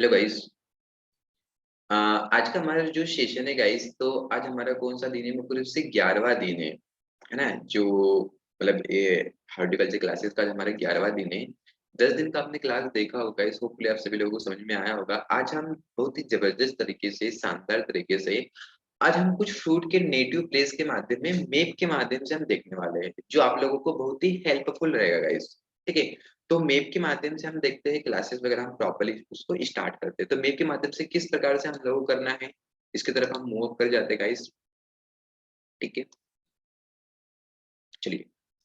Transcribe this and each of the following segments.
Hello guys. आज का हमारा जो सेशन है गाइस, तो आज हमारा कौन सा दिन है? मुझे रूप से 11वां दिन है ना? जो मतलब ये हॉर्टिकल्चर क्लासेस का हमारा 11वां दिन है। 10 दिन का आपने क्लास देखा होगा गाइस, होपफुली आप सभी लोगों को समझ में आया होगा। आज हम बहुत ही जबरदस्त तरीके से, शानदार तरीके से आज हम कुछ फ्रूट के नेटिव प्लेस के माध्यम में, मैप के माध्यम से हम देखने वाले हैं, जो आप लोगों को बहुत ही हेल्पफुल रहेगा गाइस। ठीक है, तो मैप के माध्यम से हम देखते हैं, क्लासेस वगैरह हम प्रॉपर्ली उसको स्टार्ट करते हैं। तो मैप के माध्यम से किस प्रकार से हम लोगों को करना है, इसकी तरफ हम मूव कर जाते हैं गाइस। ठीक है, चलिए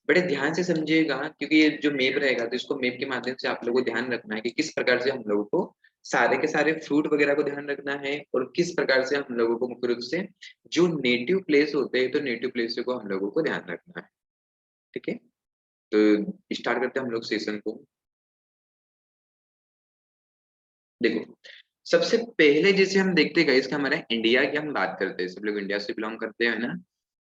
बड़े ध्यान से समझिएगा, क्योंकि ये जो मैप रहेगा तो इसको मैप के माध्यम से आप लोगों को ध्यान रखना है कि किस प्रकार से हम लोगों को सारे के सारे फ्रूट वगैरह को ध्यान रखना है, और किस प्रकार से हम लोगों को मुख्य रूप से जो नेटिव प्लेस होते हैं, तो नेटिव प्लेस को हम लोगों को ध्यान रखना है। ठीक है, तो स्टार्ट करते हैं हम लोग सेशन को। देखो, सबसे पहले जैसे हम देखते हैं इसका हमारा इंडिया की हम बात करते हैं, सब लोग इंडिया से बिलोंग करते हैं ना।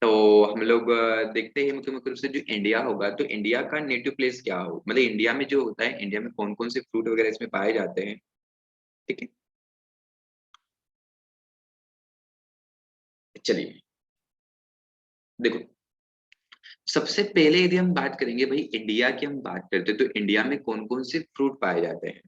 तो हम लोग देखते हैं मुख्य मुख्य रूप से जो इंडिया होगा, तो इंडिया का नेटिव प्लेस क्या हो, मतलब इंडिया में जो होता है, इंडिया में कौन कौन से फ्रूट वगैरह इसमें पाए जाते हैं। ठीक है, चलिए देखो, सबसे पहले यदि हम बात करेंगे भाई इंडिया की, हम बात करते हैं तो इंडिया में कौन कौन से फ्रूट पाए जाते हैं,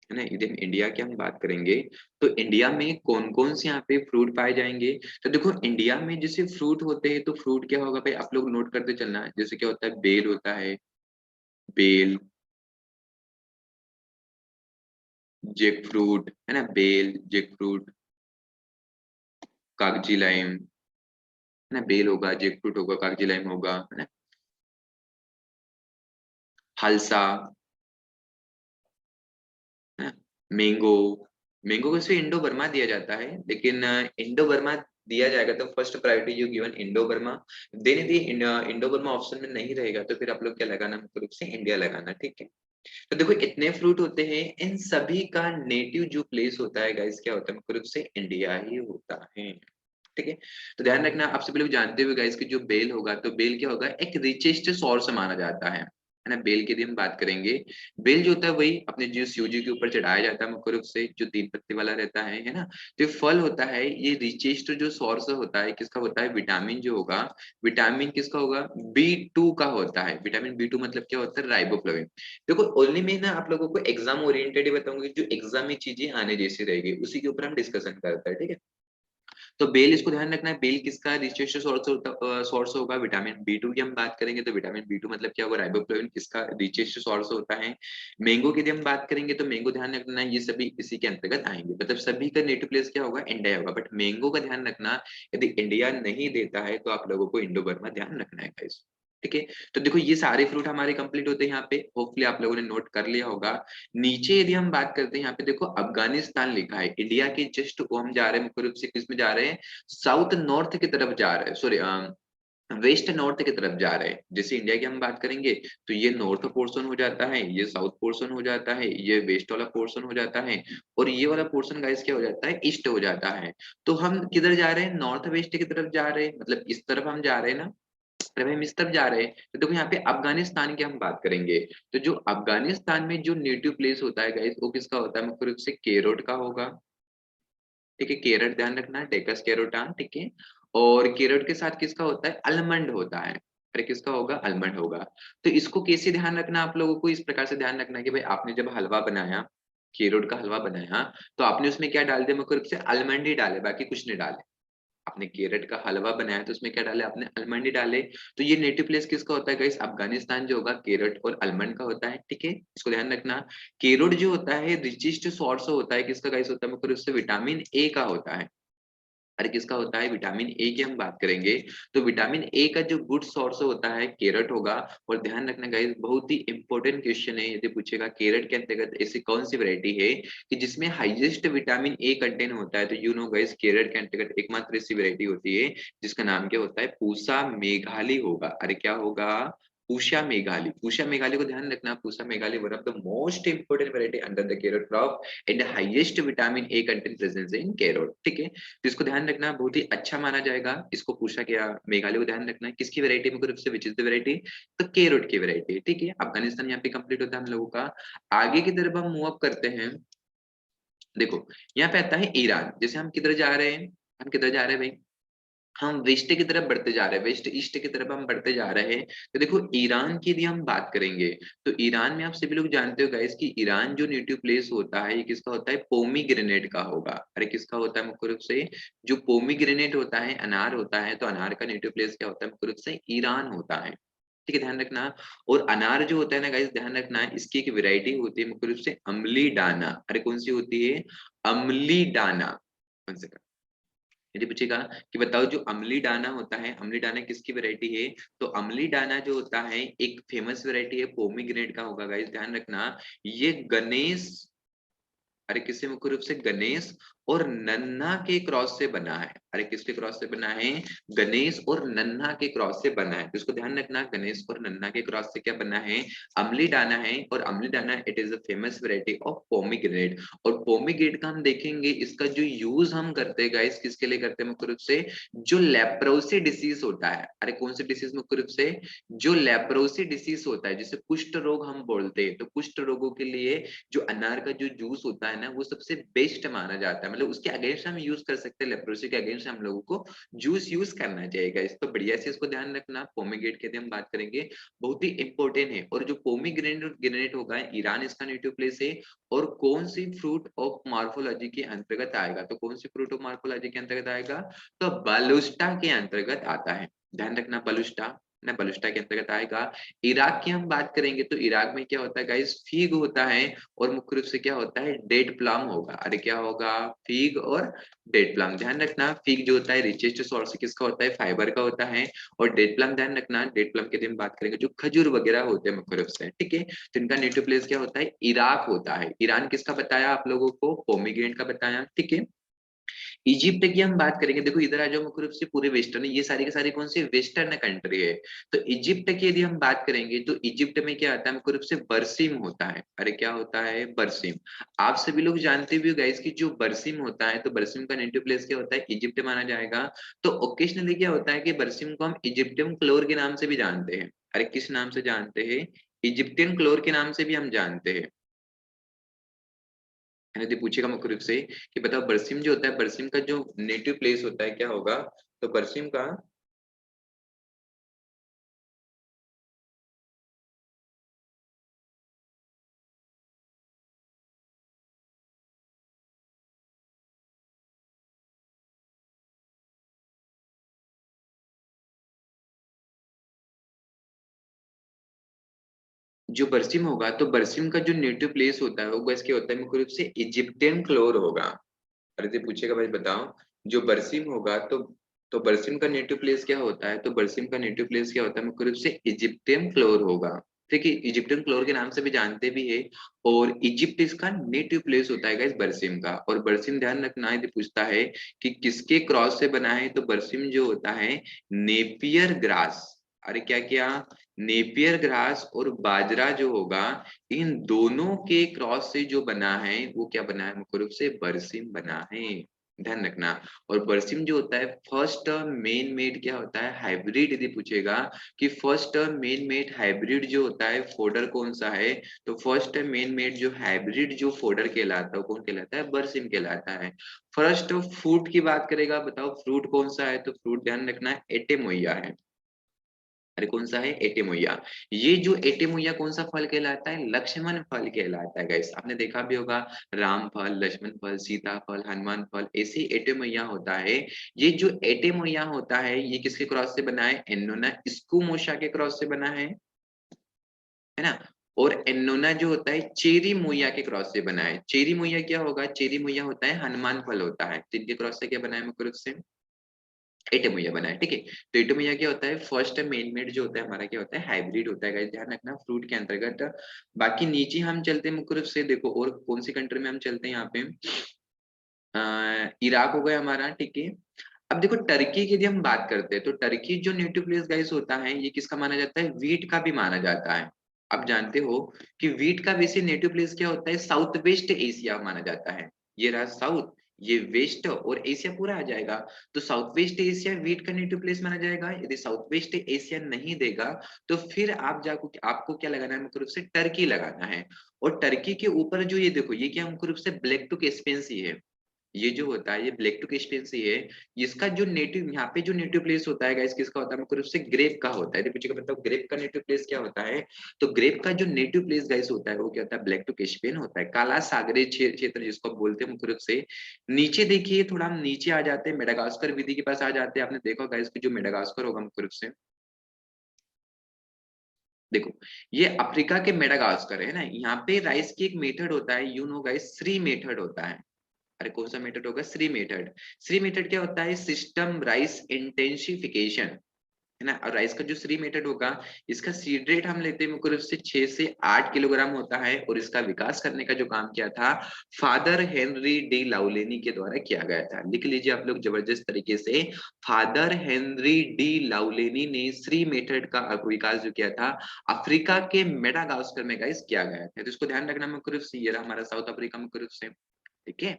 है ना। यदि हम इंडिया की हम बात करेंगे तो इंडिया में कौन कौन से यहाँ पे फ्रूट पाए जाएंगे। तो देखो, इंडिया में जैसे फ्रूट होते हैं, तो फ्रूट क्या होगा भाई, आप लोग नोट करते चलना। जैसे क्या होता है, बेल होता है, बेल, जेक फ्रूट, है ना, बेल, जेक फ्रूट, कागजी लाइम, है ना, बेल होगा, जेक फ्रूट होगा, कागजी लाइम होगा, है ना, हलसा, है ना, मैंगो। मैंगो को सिर्फ इंडो बर्मा दिया जाता है, लेकिन इंडो बर्मा दिया जाएगा तो फर्स्ट प्रायोरिटी जो गिवन इंडो बर्मा। देने दी इंडो बर्मा ऑप्शन में नहीं रहेगा, तो फिर आप लोग क्या लगाना, मुख्य रूप से इंडिया लगाना। ठीक है, तो देखो इतने फ्रूट होते हैं, इन सभी का नेटिव जो प्लेस होता है गाइस, क्या होता है, मुख्य रूप से इंडिया ही होता है। ठीक है, तो ध्यान रखना, आप सभी लोग जानते हुए गाइस कि जो बेल होगा, तो बेल क्या होगा, एक रिचेस्ट सोर्स माना जाता है ना। बेल की यदि हम बात करेंगे, बेल जो होता है वही अपने जो शिव जी के ऊपर चढ़ाया जाता है, मुख्य रूप से जो 3 पत्ती वाला रहता है ना। तो ये फल होता है, ये रिचेस्ट जो सोर्स होता है, किसका होता है, विटामिन जो होगा, विटामिन किसका होगा, B2 का होता है। विटामिन B2 मतलब क्या होता है, राइबोफ्लाविन। देखो ओनली मैं ना आप लोगों को एग्जाम ओरिएंटेड ही बताऊंगी, जो एग्जाम में चीजें आने जैसी रहेगी उसी के ऊपर हम डिस्कशन करते हैं। ठीक है, तो बेल, इसको ध्यान रखना है, बेल किसका रिचेस्ट सोर्स होगा, विटामिन B2 की हम बात करेंगे तो विटामिन B2 मतलब क्या होगा, राइबोफ्लाविन, किसका रिचेस्ट सोर्स होता है। मैंगो की यदि हम बात करेंगे तो मैंगो ध्यान रखना है, ये सभी इसी के अंतर्गत आएंगे, मतलब सभी का नेटिव प्लेस क्या होगा, इंडिया होगा। बट मैंगो का ध्यान रखना, यदि इंडिया नहीं देता है तो आप लोगों को इंडो बर्मा ध्यान रखना है गाइस। ठीक है, तो देखो ये सारे फ्रूट हमारे कंप्लीट होते हैं यहाँ पे, होपफुली आप लोगों ने नोट कर लिया होगा। नीचे यदि हम बात करते हैं, यहाँ पे देखो अफगानिस्तान लिखा है, इंडिया के जस्ट वो हम जा रहे हैं, मुख्य रूप से किस में जा रहे हैं, साउथ नॉर्थ की तरफ जा रहे हैं, सॉरी वेस्ट नॉर्थ की तरफ जा रहे हैं। जैसे इंडिया की हम बात करेंगे तो ये नॉर्थ पोर्शन हो जाता है, ये साउथ पोर्शन हो जाता है, ये वेस्ट वाला पोर्शन हो जाता है, और ये वाला पोर्शन गाइस क्या हो जाता है, ईस्ट हो जाता है। तो हम किधर जा रहे हैं, नॉर्थ वेस्ट की तरफ जा रहे हैं, मतलब इस तरफ हम जा रहे हैं ना। जब हम इस तरफ जा रहे हैं तो देखो यहाँ पे अफगानिस्तान की हम बात करेंगे, तो जो अफगानिस्तान में जो नेटिव प्लेस होता है गाइस, वो किसका होता है, मुख्य रूप से केरोट का होगा। ठीक है, केरट ध्यान रखना, टेकस केरोटा। ठीक है, और केरट के साथ किसका होता है, अलमंड होता है। अरे किसका होगा, अलमंड होगा। तो इसको कैसे ध्यान रखना, आप लोगों को इस प्रकार से ध्यान रखना है कि भाई आपने जब हलवा बनाया, केरट का हलवा बनाया, तो आपने उसमें क्या डाल दिया, मुख्य रूप से अलमंड ही डाले, बाकी कुछ नहीं डाले। आपने केरट का हलवा बनाया तो उसमें क्या डाले, आपने अलमंड ही डाले। तो ये नेटिव प्लेस किसका होता है गाइस, अफगानिस्तान जो होगा, केरट और अलमंड का होता है। ठीक है, इसको ध्यान रखना। केरट जो होता है रिचिस्ट सोर्स होता है, किसका गाइस होता है, मुख्य रूप से विटामिन A का होता है। अरे किसका होता है, विटामिन A की हम बात करेंगे तो विटामिन A का जो गुड सोर्स होता है, केरट होगा। और ध्यान रखना गाइस, बहुत ही इंपॉर्टेंट क्वेश्चन है, यदि पूछेगा केरट के अंतर्गत ऐसी कौन सी वैरायटी है कि जिसमें हाईएस्ट विटामिन A कंटेन होता है, तो यू नो गाइस, केरट के अंतर्गत एकमात्र ऐसी वैरायटी होती है जिसका नाम क्या होता है, पूसा मेघाली होगा। अरे क्या होगा, पूषा मेघाली। पूषा मेघाली को ध्यान रखना, Pusa Meghali one of the most important variety under the carrot crop and highest vitamin A content presence in carrot. ठीक है, तो इसको ध्यान रखना, बहुत ही अच्छा माना जाएगा। इसको पूछा गया, मेघालय को ध्यान रखना है, किसकी वैरायटी में ग्रुप से, विच इज द वैरायटी, तो केरोट की वैरायटी। ठीक है, अफगानिस्तान यहाँ पे कंप्लीट होता है हम लोगों का। आगे की तरफ हम मूव अप करते हैं। देखो यहाँ पे आता है ईरान। जैसे हम किधर जा रहे हैं, हम किधर जा रहे हैं भाई, हम वेस्ट की तरफ बढ़ते जा रहे हैं, वेस्ट ईस्ट की तरफ हम बढ़ते जा रहे हैं। तो देखो ईरान की यदि हम बात करेंगे, तो ईरान में आप सभी लोग जानते हो गाइस कि ईरान जो नेटिव प्लेस होता है ये किसका होता है, पोमीग्रेनेट का होगा। अरे किसका होता है मुख्य रूप से, जो पोमीग्रेनेट होता है, अनार होता है, तो अनार का नेटिव प्लेस क्या होता है मुख्य रूप से, ईरान होता है। ठीक है, ध्यान रखना। और अनार जो होता है ना गाइस, ध्यान रखना, इसकी एक वैरायटी होती है मुख्य रूप से अम्ली डाना। अरे कौन सी होती है, अम्ली डाना। कौन से, यदि पूछेगा कि बताओ जो अमली डाना होता है, अमली डाना किसकी वैरायटी है, तो अमली डाना जो होता है एक फेमस वैरायटी है, पोमीग्रेनेट का होगा गाइस, ध्यान रखना। ये गणेश, अरे किससे मुख्य रूप से, गणेश और नन्हा के क्रॉस से बना है। अरे किसके क्रॉस से बना है, गणेश और नन्हा के क्रॉस से बना है। तो इसको ध्यान रखना, गणेश और नन्हा के क्रॉस से क्या बना है, अमली डाना है। और अमली Dana it is a famous variety of pomegranate. और पोमीग्रेनेट का हम देखेंगे इसका जो यूज हम करते हैं गाइस, किसके लिए करते हैं मुख्य रूप से, जो लेप्रोसी डिसीज होता है। अरे कौन सी डिसीज मुख्य रूप से, जो लेप्रोसी डिसीज होता है, जिसे कुष्ठ रोग हम बोलते हैं, तो कुष्ठ रोगों के लिए जो अनार का जो जूस होता है ना, वो सबसे बेस्ट माना जाता है। मतलब उसके अगेंस्ट हम यूज कर सकते हैं, लेप्रोसी के अगेंस्ट हम लोगों को जूस यूज करना चाहिए। इस तो बढ़िया से इसको ध्यान रखना। पोमीग्रेनेट की यदि हम बात करेंगे, बहुत ही इंपॉर्टेंट है। और जो पोमीग्रेनेट ग्रेनेट होगा, ईरान इसका नेटिव प्लेस है। और कौन सी फ्रूट ऑफ मार्फोलॉजी के अंतर्गत आएगा, तो कौन सी फ्रूट ऑफ मार्फोलॉजी के अंतर्गत आएगा, तो बलुस्टा के अंतर्गत आता है। ध्यान रखना, बलुस्टा ना, बलुस्टा के अंतर्गत आएगा। इराक की हम बात करेंगे, तो इराक में क्या होता है गाइस, फीग होता है। और मुख्य रूप से क्या होता है, डेट प्लम होगा। अरे क्या होगा, फीग और डेट प्लम। ध्यान रखना, फीग जो होता है रिचेस्ट सोर्स किसका होता है, फाइबर का होता है। और डेट प्लम ध्यान रखना, डेट प्लम के दिन बात करेंगे जो खजूर वगैरह होते हैं मुख्य रूप से। ठीक है, तो इनका नेटिव प्लेस क्या होता है, इराक होता है। ईरान किसका बताया आप लोगों को, पोमीग्रेनेट का बताया। ठीक है, इजिप्ट की हम बात करेंगे, देखो इधर आ जाओ, मुख्य रूप से पूरे वेस्टर्न, ये सारी के सारी कौन सी वेस्टर्न कंट्री है। तो इजिप्ट की यदि हम बात करेंगे, तो इजिप्ट में क्या आता है मुख्य रूप से, बरसीम होता है। अरे क्या होता है, बरसीम। आप सभी लोग जानते भी हो गाइस कि जो बरसीम होता है, तो बरसीम का नेटिव प्लेस क्या होता है, इजिप्ट माना जाएगा। तो ओकेशनली क्या होता है कि बरसीम को हम इजिप्टियन क्लोर के नाम से भी जानते हैं। अरे किस नाम से जानते हैं, इजिप्टियन क्लोर के नाम से भी हम जानते हैं। यदि पूछेगा मुख्य रूप से कि बताओ बरसिम जो होता है, बरसिम का जो नेटिव प्लेस होता है क्या होगा, तो बरसिम का जो बरसिम होगा, तो बरसिम का जो नेटिव प्लेस होता है वो गैस क्या होता है मुख्य रूप से, इजिप्टियन क्लोर होगा। अरे यदि पूछेगा भाई बताओ, जो बरसिम होगा, तो बरसिम का नेटिव प्लेस क्या होता है, तो बरसिम का नेटिव प्लेस क्या होता है मुख्य रूप से, इजिप्टियन क्लोर होगा। ठीक है, इजिप्टियन क्लोर के नाम से भी जानते भी है। और इजिप्ट इसका नेटिव प्लेस होता है गाइस बरसिम का। और बरसिम ध्यान रखना, यदि पूछता है कि किसके क्रॉस से बना है, तो बरसिम जो होता है नेपियर ग्रास। अरे क्या क्या, नेपियर ग्रास और बाजरा जो होगा, इन दोनों के क्रॉस से जो बना है वो क्या बना है मुख्य रूप से, बरसिम बना है। ध्यान रखना। और बरसिम जो होता है फर्स्ट मेन मेड क्या होता है, हाइब्रिड। यदि पूछेगा कि फर्स्ट मेन मेड हाइब्रिड जो होता है फोडर कौन सा है, तो फर्स्ट मेन मेड जो हाइब्रिड जो फोडर कहलाता है, कौन कहलाता है, बरसिम कहलाता है। फर्स्ट फ्रूट की बात करेगा, बताओ फ्रूट कौन सा है, तो फ्रूट ध्यान रखना है, एटेमोइया है। अरे कौन सा है, एटेमोइया। ये जो एटेमोइया कौन सा फल कहलाता है, लक्ष्मण फल कहलाता है गाइस। आपने देखा भी होगा, राम फल, लक्ष्मण फल, सीता फल, हनुमान फल, ऐसे एटेमोइया होता है। ये जो एटेमोइया होता है ये किसके क्रॉस से बना है, एनोना स्कूमोशा के क्रॉस से बना है ना। और एनोना जो होता है चेरी मोइया के क्रॉस से बना है। चेरी मोइया क्या होगा, चेरी मोइया होता है हनुमान फल होता है, जिनके क्रॉस से क्या बना है मुख्य रूप से, एटोमिया बना है। ठीक है, तो एटोमिया क्या होता है, फर्स्ट मेन मेड जो होता है हमारा क्या होता है, हाइब्रिड होता है guys, ध्यान रखना फ्रूट के अंतर्गत। बाकी नीचे हम चलते हैं मुख्य रूप से, देखो और कौन सी कंट्री में हम चलते हैं यहाँ पे, इराक हो गया हमारा। ठीक है, अब देखो टर्की की यदि हम बात करते हैं, तो टर्की जो नेटिव प्लेस गाइस होता है ये किसका माना जाता है, वीट का भी माना जाता है। आप जानते हो कि वीट का वैसे नेटिव प्लेस क्या होता है, साउथ वेस्ट एशिया माना जाता है। ये रहा साउथ, ये वेस्ट और एशिया पूरा आ जाएगा। तो साउथ वेस्ट एशिया वीट का नेटिव प्लेस माना जाएगा। यदि साउथ वेस्ट एशिया नहीं देगा तो फिर आप जाको आपको क्या लगाना है, मुख्य रूप से टर्की लगाना है। और टर्की के ऊपर जो ये देखो, ये क्या मुख्य रूप से ब्लैक टू कैस्पियन है। ये जो होता है ये ब्लैक टू कैस्पियन है। इसका जो नेटिव, यहाँ पे जो नेटिव प्लेस होता है गाइस, किसका होता है, मुख्य रूप से ग्रेप का होता है। पूछेगा बताओ ग्रेप का नेटिव प्लेस क्या होता है। तो ग्रेप का जो नेटिव प्लेस गाइस होता है वो क्या होता है, ब्लैक टू कैस्पियन होता है, काला सागरीय क्षेत्र जिसको आप बोलते हैं मुख्य रूप से। नीचे देखिए, थोड़ा हम नीचे आ जाते हैं, मेडागास्कर विधि के पास आ जाते हैं। आपने देखा गाइस कि जो मेडागास्कर होगा मुख्य रूप से, देखो ये अफ्रीका के मेडागास्कर है ना, यहाँ पे राइस की एक मेथड होता है, you know guys, Shri method होता है। अरे कौन सा मेथड होगा, श्री मेथड। श्री मेथड क्या होता है, सिस्टम राइस इंटेंसिफिकेशन, है ना। और राइस का जो श्री मेथड होगा, इसका सीड रेट हम लेते हैं मुख्य रूप से 6 से 8 किलोग्राम होता है। और इसका विकास करने का जो काम किया था, फादर हेनरी डी लाउलेनी के द्वारा किया गया था। लिख लीजिए आप लोग जबरदस्त तरीके से, फादर हेनरी डी लाउलेनी ने श्री मेथड का विकास जो किया था, अफ्रीका के मेडागास्कर में गाइस किया गया था। तो इसको ध्यान रखना मुख्य रूप से, ये रहा हमारा साउथ अफ्रीका मुख्य रूप से, ठीक है।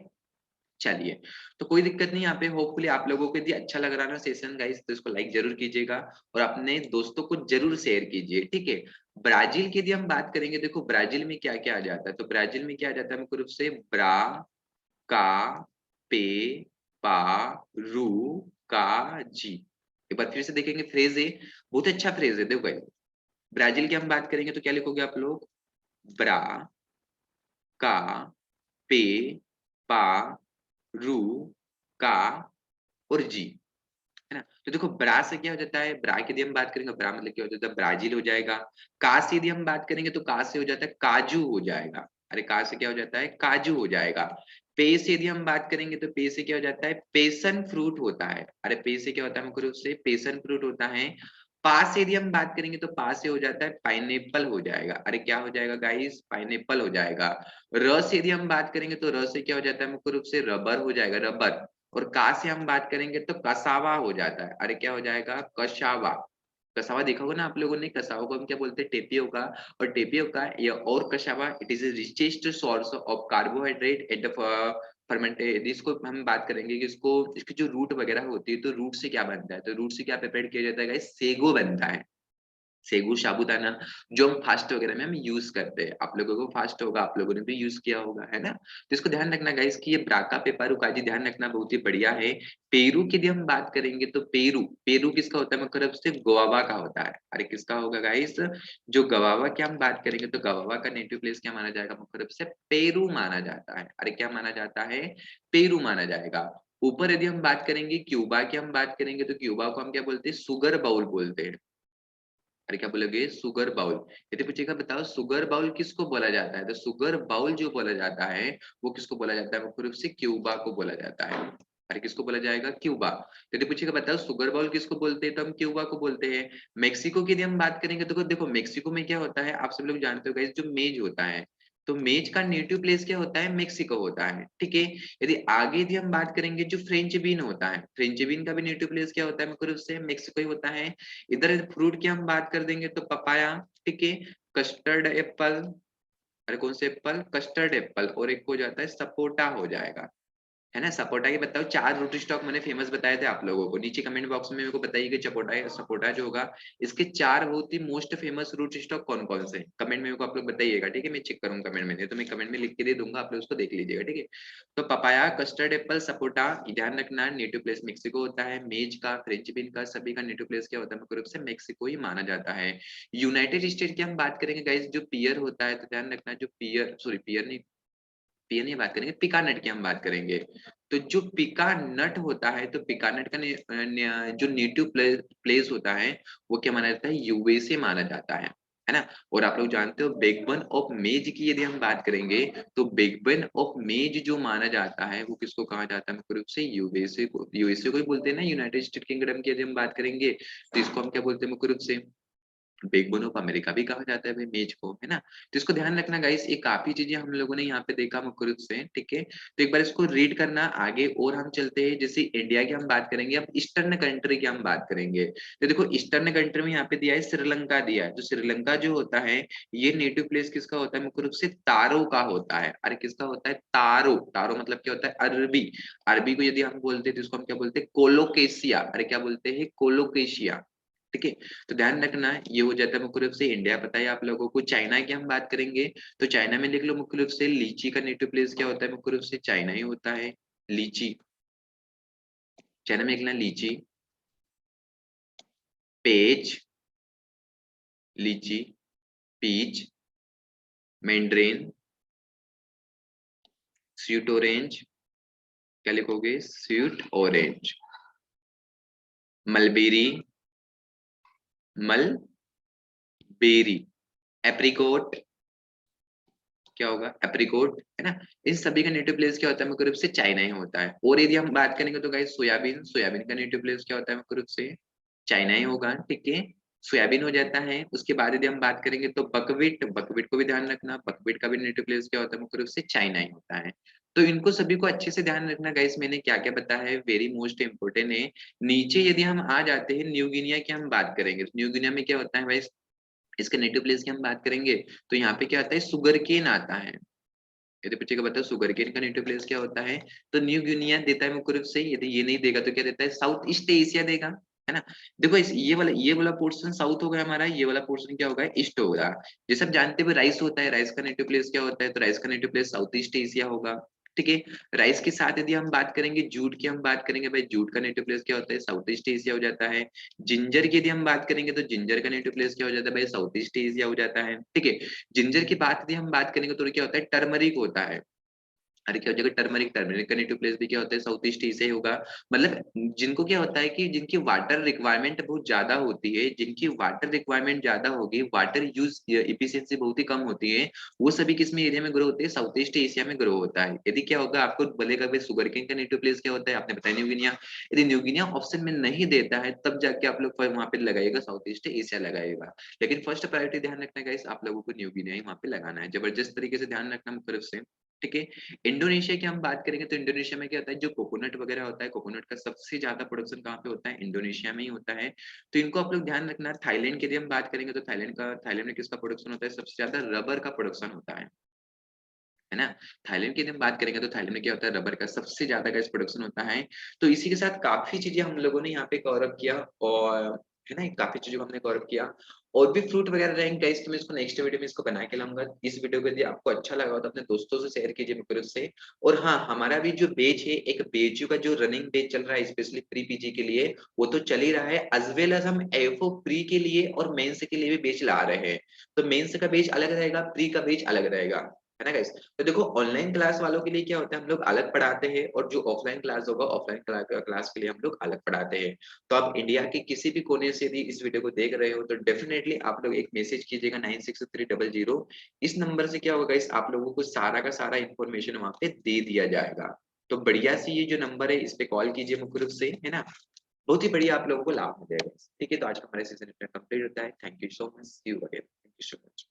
चलिए, तो कोई दिक्कत नहीं यहाँ पे। होपफुली आप लोगों को यदि अच्छा लग रहा है ना सेशन गाइस, तो इसको लाइक जरूर कीजिएगा और अपने दोस्तों को जरूर शेयर कीजिए, ठीक है। ब्राजील की यदि हम बात करेंगे, देखो ब्राजील में क्या क्या आ जाता है। तो ब्राजील में क्या आ जाता है मुख्य रूप से, ब्रा, का, पे, पा, रू, का, जी। एक बार फिर से देखेंगे, फ्रेज है, बहुत अच्छा फ्रेज है। देखो गाइस, ब्राजील की हम बात करेंगे तो क्या लिखोगे आप लोग, ब्रा, का, पे, पा, रू, का और जी, है ना। तो देखो ब्रा से क्या हो जाता है, ब्रा की यदि हम बात करेंगे, ब्रा मतलब क्या हो जाता है, ब्राजील हो जाएगा। का से यदि हम बात करेंगे तो का से हो जाता है काजू हो जाएगा। अरे का से क्या हो जाता है, काजू हो जाएगा। पे से यदि हम बात करेंगे तो पे से क्या हो जाता है, पेशन फ्रूट होता है। अरे पे से क्या होता है मुख्य रूप से, पेशन फ्रूट होता है। पा से यदि हम बात करेंगे तो पा से हो जाता है पाइनएप्पल हो जाएगा। अरे क्या हो जाएगा गाइस, पाइनएप्पल हो जाएगा। र से यदि हम बात करेंगे तो र से क्या हो जाता है मुख्य रूप से, रबर हो जाएगा, रबर। और का से हम बात करेंगे तो कसावा हो जाता है। अरे क्या हो जाएगा, कसावा। कसावा देखा होगा ना आप लोगों ने, कसावा को हम क्या बोलते हैं, टेपियोका। और टेपियोका या और cassava, it is richest source of carbohydrate at the fermented. इसको हम बात करेंगे कि इसको, इसकी जो रूट वगैरह होती है, तो रूट से क्या बनता है, तो रूट से क्या प्रिपेयर किया जाता है गाइस, सेगो बनता है। सेगू साबूदाना, जो हम फास्ट वगैरह में हम यूज करते हैं। आप लोगों को फास्ट होगा, आप लोगों ने भी यूज किया होगा, है ना। तो इसको ध्यान रखना गाइस कि ये ब्राका पेपर उकाजी, ध्यान रखना, बहुत ही बढ़िया है। पेरू की यदि हम बात करेंगे तो पेरू, पेरू किसका होता है, मतलब से गोवावा का होता है। अरे किसका होगा गाइस, जो गवावा की हम बात करेंगे तो गवावा का नेटिव प्लेस क्या माना जाएगा, मतलब से पेरू माना जाता है। अरे क्या माना जाता है, पेरू माना जाएगा। ऊपर यदि हम बात करेंगे क्यूबा की हम बात करेंगे तो क्यूबा को हम क्या बोलते हैं, सुगर बाउल बोलते हैं। अरे क्या बोलोगे, सुगर बाउल। यदि पूछेगा बताओ सुगर बाउल किसको बोला जाता है, तो सुगर बाउल जो बोला जाता है वो किसको बोला जाता है, मुख्य रूप से क्यूबा को बोला जाता है। अरे किसको बोला जाएगा, क्यूबा। यदि पूछेगा बताओ सुगर बाउल किसको बोलते हैं, तो हम क्यूबा को बोलते हैं। मेक्सिको की यदि हम बात करेंगे तो देखो मेक्सिको में क्या होता है, आप सब लोग जानते हो गाइस, जो मेज होता है, तो मेज का नेटिव प्लेस क्या होता है, मेक्सिको होता है, ठीक है। यदि आगे यदि हम बात करेंगे, जो फ्रेंच बीन होता है, फ्रेंच बीन का भी नेटिव प्लेस क्या होता है, मुख्य रूप से मेक्सिको ही होता है। इधर फ्रूट की हम बात कर देंगे तो पपाया, ठीक है। कस्टर्ड एप्पल, अरे कौन से एप्पल, कस्टर्ड एप्पल। और एक हो जाता है सपोटा हो जाएगा, है ना। सपोटा के बताओ 4 रूट स्टॉक मैंने फेमस बताए थे आप लोगों को, नीचे कमेंट बॉक्स में मेरे को बताइए कि सपोटा सपोटा जो होगा, इसके 4 बहुत ही मोस्ट फेमस रूट स्टॉक कौन कौन से, कमेंट में मेरे को आप लोग बताइएगा, ठीक है। मैं चेक करूंगा कमेंट में, नहीं तो मैं कमेंट में लिख के दे दूंगा, आप लोग उसको देख लीजिएगा, ठीक है। तो पपाया, कस्टर्ड एप्पल, सपोटा, ध्यान रखना नेटिव प्लेस मेक्सिको होता है। मेज का, फ्रेंच बीन का, सभी का नेटिव प्लेस क्या होता है, मुख्य रूप से मेक्सिको ही माना जाता है। यूनाइटेड स्टेट की हम बात करेंगे गाइस, जो पियर होता है, तो ध्यान रखना, जो पियर, सॉरी पियर नहीं, पियर नहीं बात करेंगे, पिका नट की हम बात करेंगे। तो जो पिका नट होता है, तो पिका नट का जो नेटिव प्लेस होता है वो क्या माना जाता है, यूएसए माना जाता है ना। और आप लोग जानते हो बेगबन ऑफ मेज की यदि हम बात करेंगे, तो बेगबन ऑफ मेज जो माना जाता है वो किसको कहा जाता है, मुख्य रूप से यूएसए को, यूएसए को ही बोलते हैं ना। यूनाइटेड स्टेट किंगडम की यदि हम बात करेंगे तो इसको हम क्या बोलते हैं मुख्य रूप से, बैकबोन ऑफ अमेरिका भी कहा जाता है भाई मेज को, है ना। तो इसको ध्यान रखना गाइस, ये काफी चीजें हम लोगों ने यहाँ पे देखा मुख्य रूप से, ठीक है। तो एक बार इसको रीड करना आगे, और हम चलते हैं जैसे इंडिया की हम बात करेंगे, अब ईस्टर्न कंट्री की हम बात करेंगे। तो देखो ईस्टर्न कंट्री में यहाँ पे दिया है श्रीलंका दिया है। तो श्रीलंका जो होता है, ये नेटिव प्लेस किसका होता है, मुख्य रूप से तारो का होता है। अरे किसका होता है, तारो। तारो मतलब क्या होता है, अरबी। अरबी को यदि हम बोलते हैं तो इसको हम क्या बोलते हैं, कोलोकेशिया। अरे क्या बोलते हैं, कोलोकेशिया, ठीक है। तो ध्यान रखना, ये हो जाता है मुख्य रूप से इंडिया। पता है आप लोगों को। चाइना की हम बात करेंगे, तो चाइना में लिख लो मुख्य रूप से लीची का नेटिव प्लेस क्या होता है, मुख्य रूप से चाइना ही होता है। लीची, चाइना में लिखना लीची, पेच, लीची, पीच, मैंड्रेन, स्वीट ऑरेंज, क्या लिखोगे, sweet orange, mulberry, mulberry, apricot, क्या होगा, एप्रिकोट, है ना। इन सभी का नेटिव प्लेस क्या होता है, मुख्य रूप से चाइना ही होता है। और यदि हम बात करेंगे तो गाइस सोयाबीन, सोयाबीन का नेटिव प्लेस क्या होता है, मुख्य रूप से चाइना ही होगा, ठीक है। सोयाबीन हो जाता है। उसके बाद यदि हम बात करेंगे तो बकवीट, बकवीट को भी ध्यान रखना, बकवीट का भी नेटिव प्लेस क्या होता है, मुख्य रूप से चाइना ही होता है। तो इनको सभी को अच्छे से ध्यान रखना गाइस, मैंने क्या क्या बताया है, वेरी मोस्ट इंपोर्टेंट है। नीचे यदि हम आ जाते हैं, न्यू गिनिया की हम बात करेंगे, न्यू गिनिया में क्या होता है भाई, इसके नेटिव प्लेस की हम बात करेंगे, तो यहाँ पे क्या आता है, सुगर केन आता है। यदि पूछेगा बताओ सुगर केन का नेटिव प्लेस क्या होता है, तो न्यू गिनिया देता है मुख्य रूप से। यदि ये नहीं देगा तो क्या देता है, साउथ ईस्ट एशिया देगा, है ना। देखो इस ये वाला पोर्शन साउथ होगा हमारा, ये वाला पोर्शन क्या होगा, ईस्ट होगा। जैसे आप जानते हुए राइस होता है, राइस का नेटिव प्लेस क्या होता है, तो राइस का native place south east Asia होगा, ठीक है। राइस के साथ यदि हम बात करेंगे, जूट की हम बात करेंगे भाई, जूट का नेटिव प्लेस क्या होता है, साउथ ईस्ट एशिया हो जाता है। जिंजर की यदि हम बात करेंगे तो जिंजर का नेटिव प्लेस क्या हो जाता है भाई, साउथ ईस्ट एशिया हो जाता है, ठीक है। जिंजर की बात यदि हम बात करेंगे तो क्या होता है, टर्मरिक होता है। अरे क्या हो जाएगा, टर्मरिक, टर्मरिक का नेटिव प्लेस भी क्या होता है, साउथ ईस्ट एशिया ही होगा। मतलब जिनको क्या होता है कि जिनकी वाटर रिक्वायरमेंट बहुत ज्यादा होती है, जिनकी वाटर रिक्वायरमेंट ज्यादा होगी, वाटर यूज इफिशियंसी बहुत ही कम होती है, वो सभी किस में एरिया में ग्रो होते हैं, साउथ ईस्ट एशिया में ग्रो होता है। यदि क्या होगा, आपको बोलेगा भाई सुगर केन का नेटिव प्लेस क्या होता है, आपने बताया न्यू गिनिया। यदि न्यू गिनिया ऑप्शन में नहीं देता है, तब जाके आप लोग वहां पे लगाएगा साउथ ईस्ट एशिया लगाएगा। लेकिन फर्स्ट प्रायोरिटी ध्यान रखना गाइस, आप लोगों को न्यू गिनिया ही वहां पे लगाना है, जबरदस्त तरीके से ध्यान रखना मुख्य रूप से, ठीक है। इंडोनेशिया की हम बात करेंगे तो इंडोनेशिया में क्या होता है, जो कोकोनट वगैरह होता है, कोकोनट का सबसे ज्यादा प्रोडक्शन कहाँ पे होता है, इंडोनेशिया में ही होता है। तो इनको आप लोग ध्यान रखना। थाईलैंड की यदि हम बात करेंगे तो थाईलैंड में किसका प्रोडक्शन होता है, सबसे ज्यादा रबर का प्रोडक्शन होता है ना। थाईलैंड की यदि हम बात करेंगे तो थाईलैंड में क्या होता है, रबर का सबसे ज्यादा गैस प्रोडक्शन होता है। तो इसी के साथ काफी चीजें हम लोगों ने यहाँ पे कवर अप किया, और है ना, काफी चीजों को हमने कवर अप किया। और भी फ्रूट वगैरह रहेंगे गाइस, तो मैं इसको नेक्स्ट वीडियो में इसको बना के लाऊंगा। इस वीडियो को यदि आपको अच्छा लगा हो तो अपने दोस्तों से शेयर कीजिए मुझे से। और हाँ, हमारा भी जो बेच है, एक बेचू का जो रनिंग बेच चल रहा है स्पेशली प्री पीजी के लिए, वो तो चल ही रहा है, एज वेल एज हम एफओ प्री के लिए और मेंस के लिए भी बेच ला रहे हैं। तो मेंस का बेच अलग रहेगा, प्री का बेच अलग रहेगा, है ना गाइस। तो देखो ऑनलाइन क्लास वालों के लिए क्या होता है, हम लोग अलग पढ़ाते हैं, और जो ऑफलाइन क्लास होगा, ऑफलाइन क्लास के लिए हम लोग अलग पढ़ाते हैं। तो आप इंडिया के किसी भी कोने से यदि इस वीडियो को देख रहे हो तो डेफिनेटली आप लोग एक मैसेज कीजिएगा 963000। इस नंबर से क्या होगा, इस आप लोगों को सारा का सारा इन्फॉर्मेशन वहां पे दे दिया जाएगा। तो बढ़िया सी ये जो नंबर है, इस पे कॉल कीजिए मुख्य रूप से, है ना। बहुत ही बढ़िया आप लोगों को लाभ मिलेगा, ठीक है। तो आज का हमारा सेशन कंप्लीट होता है। Thank you so much, see you again, thank you so much.